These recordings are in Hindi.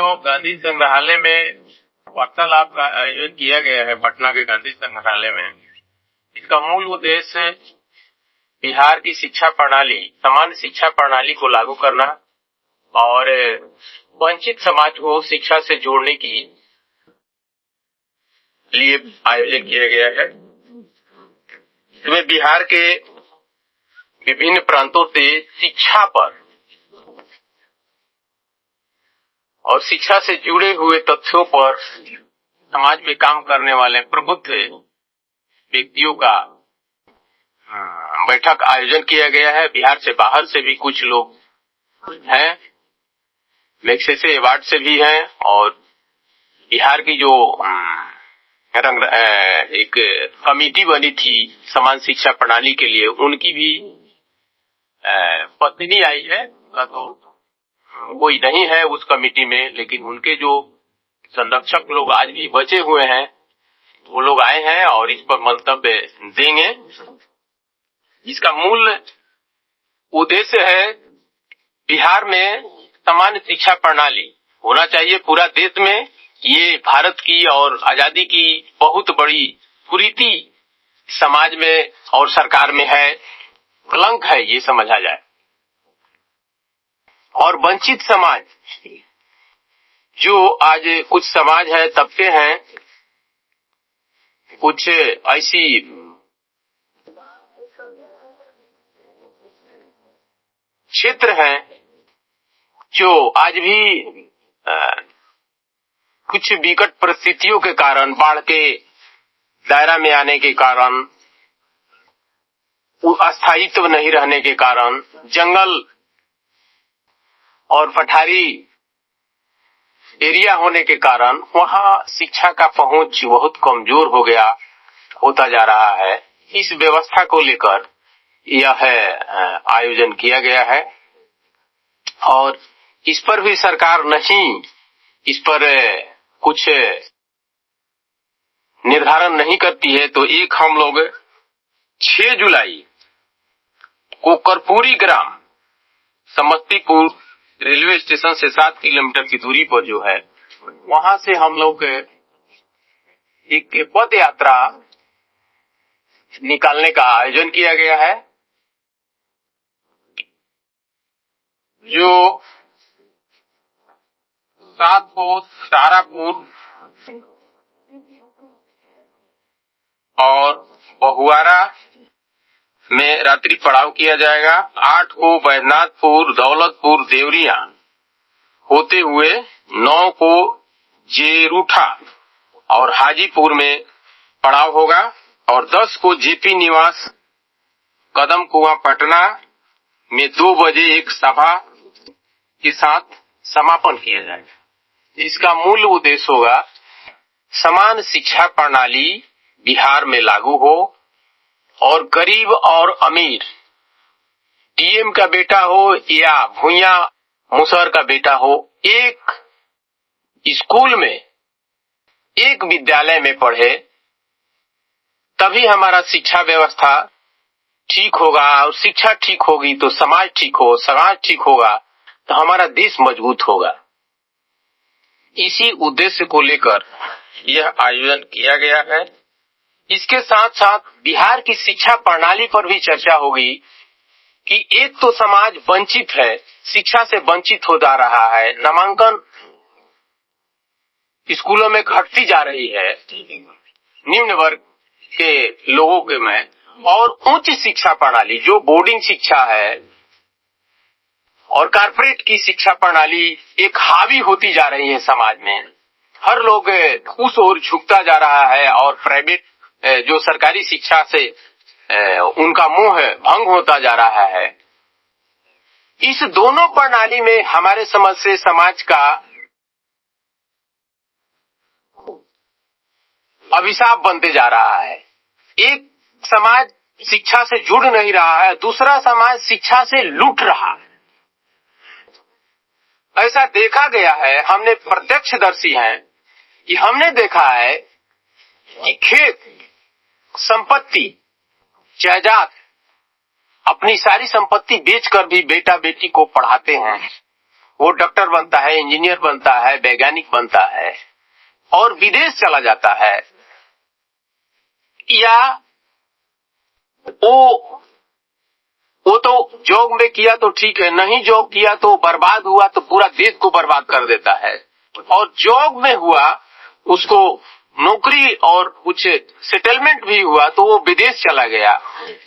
जो गांधी संग्रहालय में वार्तालाप का आयोजन किया गया है पटना के गांधी संग्रहालय में, इसका मूल उद्देश्य बिहार की शिक्षा प्रणाली, समान शिक्षा प्रणाली को लागू करना और वंचित समाज को शिक्षा से जोड़ने की लिए आयोजन किया गया है। इसमें बिहार के विभिन्न प्रांतों से शिक्षा पर और शिक्षा से जुड़े हुए तथ्यों पर समाज में काम करने वाले प्रबुद्ध व्यक्तियों का बैठक आयोजन किया गया है। बिहार से बाहर से भी कुछ लोग हैं, मैग्सेसे अवार्ड से भी हैं, और बिहार की जो एक कमेटी बनी थी समान शिक्षा प्रणाली के लिए, उनकी भी पत्नी आई है। तो कोई नहीं है उस कमेटी में, लेकिन उनके जो संरक्षक लोग आज भी बचे हुए हैं वो लोग आए हैं और इस पर मंतव्य देंगे। इसका मूल उद्देश्य है बिहार में समान शिक्षा प्रणाली होना चाहिए पूरा देश में। ये भारत की और आजादी की बहुत बड़ी कुरीति समाज में और सरकार में है, कलंक है, ये समझा जाए। और वंचित समाज, जो आज कुछ समाज है, तबके हैं, कुछ ऐसी क्षेत्र हैं जो आज भी कुछ विकट परिस्थितियों के कारण, बाढ़ के दायरा में आने के कारण, अस्थायित्व नहीं रहने के कारण, जंगल और पठारी एरिया होने के कारण वहां शिक्षा का पहुंच बहुत कमजोर होता जा रहा है। इस व्यवस्था को लेकर यह आयोजन किया गया है और इस पर भी सरकार इस पर कुछ निर्धारण नहीं करती है। तो एक हम लोग 6 जुलाई को कर्पूरी ग्राम, समस्तीपुर रेलवे स्टेशन से 7 किलोमीटर की दूरी पर जो है, वहां से हम लोग एक पद यात्रा निकालने का आयोजन किया गया है, जो सातकोट, तारापुर और बहुआरा में रात्रि पड़ाव किया जाएगा। 8 को बैजनाथपुर, दौलतपुर, देवरिया होते हुए 9 को जेरूठा और हाजीपुर में पड़ाव होगा और 10 को जेपी निवास, कदम कुआं, पटना में 2 बजे एक सभा के साथ समापन किया जाएगा। इसका मूल उद्देश्य होगा समान शिक्षा प्रणाली बिहार में लागू हो और गरीब और अमीर, डीएम का बेटा हो या भूया मुसहर का बेटा हो, एक स्कूल में, एक विद्यालय में पढ़े, तभी हमारा शिक्षा व्यवस्था ठीक होगा। और शिक्षा ठीक होगी तो समाज ठीक हो, समाज ठीक होगा तो हमारा देश मजबूत होगा। इसी उद्देश्य को लेकर यह आयोजन किया गया है। इसके साथ साथ बिहार की शिक्षा प्रणाली पर भी चर्चा होगी कि एक तो समाज वंचित है, शिक्षा से वंचित हो जा रहा है, नामांकन स्कूलों में घटती जा रही है निम्न वर्ग के लोगों के में, और उच्च शिक्षा प्रणाली जो बोर्डिंग शिक्षा है और कारपोरेट की शिक्षा प्रणाली एक हावी होती जा रही है समाज में। हर लोग उस ओर झुकता जा रहा है और प्राइवेट जो सरकारी शिक्षा से उनका मोह भंग होता जा रहा है। इस दोनों प्रणाली में हमारे समझ से समाज का अभिशाप बनते जा रहा है। एक समाज शिक्षा से जुड़ नहीं रहा है, दूसरा समाज शिक्षा से लूट रहा है। ऐसा देखा गया है, हमने प्रत्यक्षदर्शी हैं कि हमने देखा है कि खेत, संपत्ति, जायदाद, अपनी सारी संपत्ति बेचकर भी बेटा बेटी को पढ़ाते हैं वो डॉक्टर बनता है, इंजीनियर बनता है, वैज्ञानिक बनता है और विदेश चला जाता है, या वो तो जॉब में किया तो ठीक है, नहीं जॉब किया तो बर्बाद हुआ तो पूरा देश को बर्बाद कर देता है। और जॉब में हुआ, उसको नौकरी और कुछ सेटलमेंट भी हुआ तो वो विदेश चला गया।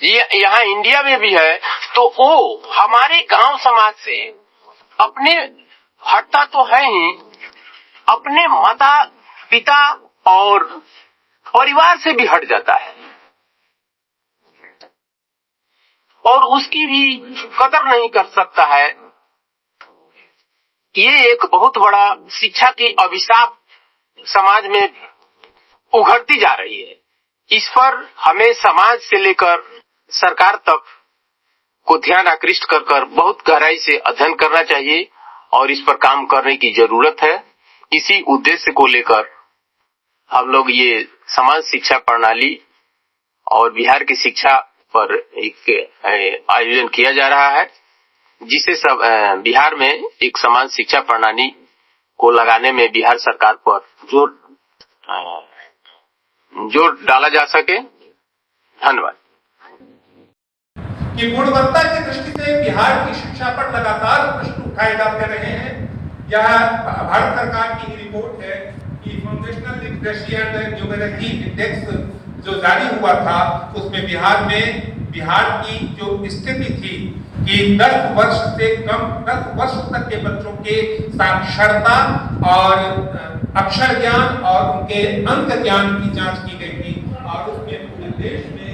ये यहाँ इंडिया में भी है, तो वो हमारे गांव समाज से अपने हटता तो है ही, अपने माता पिता और परिवार से भी हट जाता है और उसकी भी कदर नहीं कर सकता है। ये एक बहुत बड़ा शिक्षा की अभिशाप समाज में उघड़ती जा रही है। इस पर हमें समाज से लेकर सरकार तक को ध्यान आकृष्ट कर बहुत गहराई से अध्ययन करना चाहिए और इस पर काम करने की जरूरत है। इसी उद्देश्य को लेकर हम लोग ये समाज शिक्षा प्रणाली और बिहार की शिक्षा पर एक आयोजन किया जा रहा है, जिसे सब बिहार में एक समान शिक्षा प्रणाली को लगाने में बिहार सरकार पर जोर डाला जा सके। धन्यवाद। कि गुणवत्ता की दृष्टि से बिहार की शिक्षा पर लगातार प्रश्न उठाए जाते रहे हैं। यह भारत सरकार की ही रिपोर्ट है कि foundational literacy and numeric index जो जारी हुआ था, उसमें बिहार की जो स्थिति थी कि 10 वर्ष तक के बच्चों के साक्षरता और अक्षर ज्ञान और उनके अंक ज्ञान की जांच की गई थी और उसमें पूरे देश में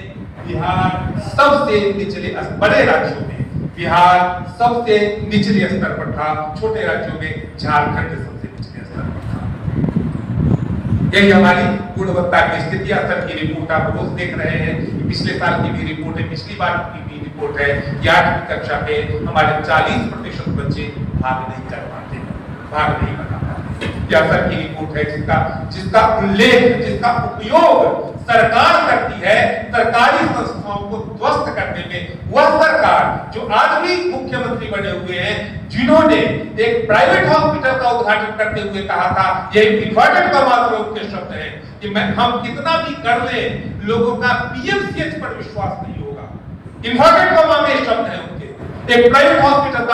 बिहार सबसे निचले, बड़े राज्यों में बिहार सबसे निचले स्तर पर था, छोटे राज्यों में झारखंड सबसे निचले स्तर पर था। यही हमारी गुणवत्ता की स्थिति स्तर की रिपोर्ट आप रोज देख रहे हैं। पिछले साल की भी रिपोर्ट है, पिछली बार की भी रिपोर्ट है। 8वीं कक्षा के हमारे 40% बच्चे भाग नहीं कर पाते, भाग नहीं बता पाते। यह स्तर की रिपोर्ट है जिसका उल्लेख, जिसका उपयोग सरकार करती है सरकारी संस्थाओं को ध्वस्त करने में। वह सरकार जो आज भी मुख्यमंत्री बने हुए हैं, जिन्होंने एक प्राइवेट हॉस्पिटल का उद्घाटन करते हुए कहा था, ये इन्वर्टेड कॉमास में उनके शब्द हैं कि हम कितना भी कर लें, लोगों का पीएमसीएच पर विश्वास नहीं होगा। इन्वर्टेड कॉमा में शब्द है उनके। एक प्राइवेट हॉस्पिटल